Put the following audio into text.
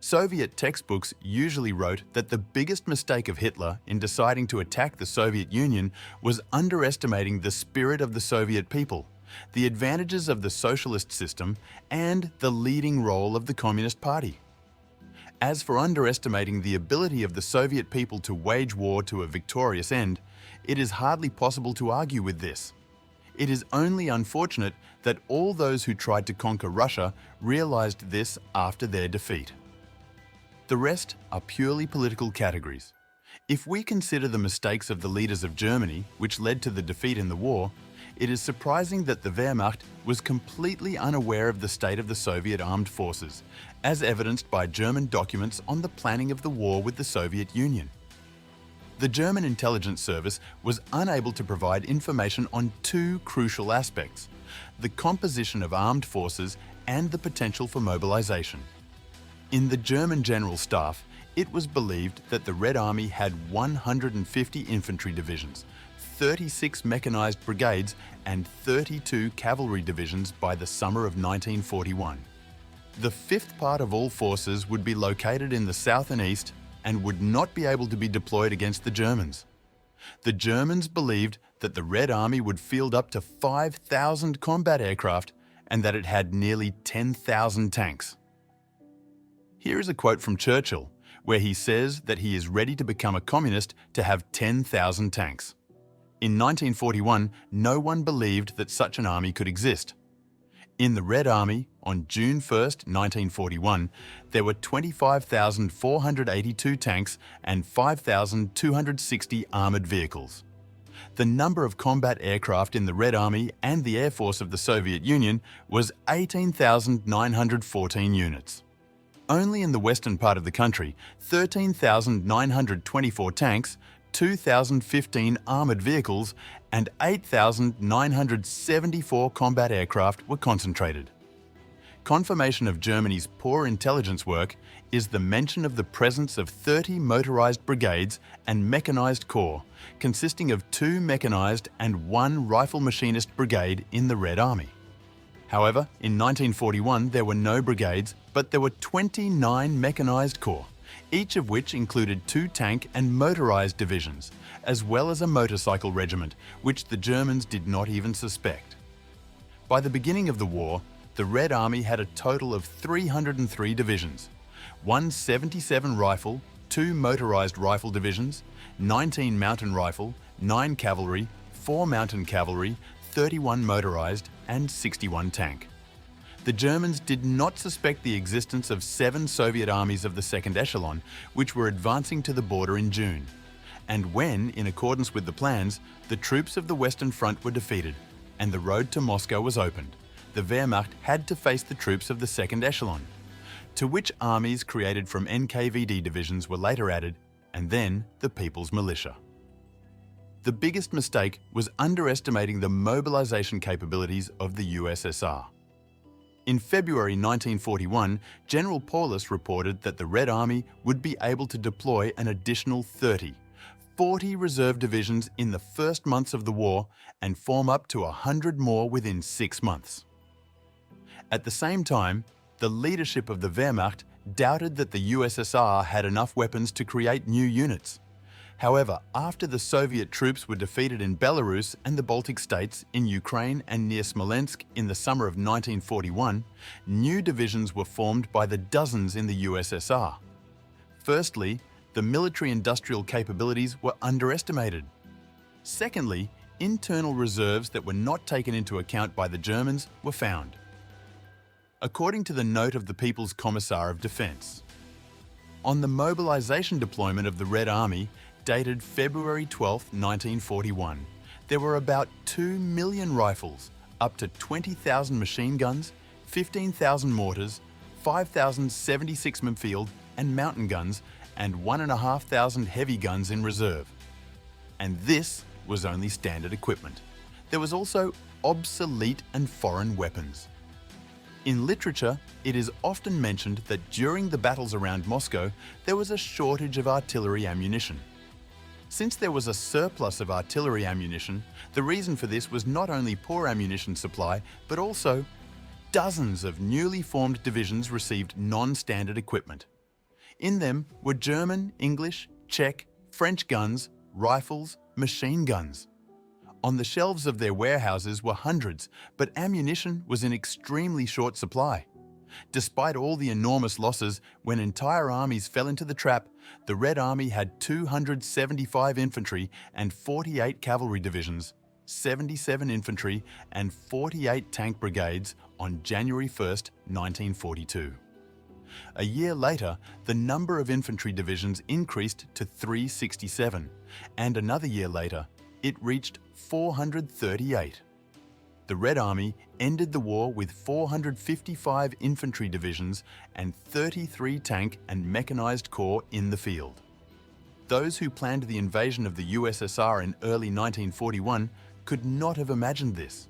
Soviet textbooks usually wrote that the biggest mistake of Hitler in deciding to attack the Soviet Union was underestimating the spirit of the Soviet people, the advantages of the socialist system, and the leading role of the Communist Party. As for underestimating the ability of the Soviet people to wage war to a victorious end, it is hardly possible to argue with this. It is only unfortunate that all those who tried to conquer Russia realized this after their defeat. The rest are purely political categories. If we consider the mistakes of the leaders of Germany, which led to the defeat in the war, it is surprising that the Wehrmacht was completely unaware of the state of the Soviet armed forces, as evidenced by German documents on the planning of the war with the Soviet Union. The German intelligence service was unable to provide information on two crucial aspects: the composition of armed forces and the potential for mobilization. In the German General Staff, it was believed that the Red Army had 150 infantry divisions, 36 mechanized brigades, and 32 cavalry divisions by the summer of 1941. The fifth part of all forces would be located in the south and east and would not be able to be deployed against the Germans. The Germans believed that the Red Army would field up to 5,000 combat aircraft and that it had nearly 10,000 tanks. Here is a quote from Churchill, where he says that he is ready to become a communist to have 10,000 tanks. In 1941, no one believed that such an army could exist. In the Red Army, on June 1, 1941, there were 25,482 tanks and 5,260 armoured vehicles. The number of combat aircraft in the Red Army and the Air Force of the Soviet Union was 18,914 units. Only in the western part of the country, 13,924 tanks, 2,015 armoured vehicles, and 8,974 combat aircraft were concentrated. Confirmation of Germany's poor intelligence work is the mention of the presence of 30 motorised brigades and mechanised corps, consisting of 2 mechanised and 1 rifle machinist brigade in the Red Army. However, in 1941 there were no brigades, but there were 29 mechanised corps, each of which included 2 tank and motorised divisions, as well as a motorcycle regiment, which the Germans did not even suspect. By the beginning of the war, the Red Army had a total of 303 divisions, 177 rifle, 2 motorised rifle divisions, 19 mountain rifle, 9 cavalry, 4 mountain cavalry, 31 motorised, and 61 tank. The Germans did not suspect the existence of 7 Soviet armies of the second echelon, which were advancing to the border in June. And when, in accordance with the plans, the troops of the Western Front were defeated and the road to Moscow was opened, the Wehrmacht had to face the troops of the second echelon, to which armies created from NKVD divisions were later added, and then the People's Militia. The biggest mistake was underestimating the mobilization capabilities of the USSR. In February 1941, General Paulus reported that the Red Army would be able to deploy an additional 40 reserve divisions in the first months of the war and form up to 100 more within 6 months. At the same time, the leadership of the Wehrmacht doubted that the USSR had enough weapons to create new units. However, after the Soviet troops were defeated in Belarus and the Baltic states, in Ukraine and near Smolensk in the summer of 1941, new divisions were formed by the dozens in the USSR. Firstly, the military-industrial capabilities were underestimated. Secondly, internal reserves that were not taken into account by the Germans were found. According to the note of the People's Commissar of Defence, on the mobilization deployment of the Red Army, dated February 12, 1941, there were about 2 million rifles, up to 20,000 machine guns, 15,000 mortars, 5,076 field and mountain guns, and 1,500 heavy guns in reserve. And this was only standard equipment. There was also obsolete and foreign weapons. In literature, it is often mentioned that during the battles around Moscow, there was a shortage of artillery ammunition. Since there was a surplus of artillery ammunition, the reason for this was not only poor ammunition supply, but also dozens of newly formed divisions received non-standard equipment. In them were German, English, Czech, French guns, rifles, machine guns. On the shelves of their warehouses were hundreds, but ammunition was in extremely short supply. Despite all the enormous losses, when entire armies fell into the trap, the Red Army had 275 infantry and 48 cavalry divisions, 77 infantry and 48 tank brigades on January 1, 1942. A year later, the number of infantry divisions increased to 367, and another year later, it reached 438. The Red Army ended the war with 455 infantry divisions and 33 tank and mechanized corps in the field. Those who planned the invasion of the USSR in early 1941 could not have imagined this.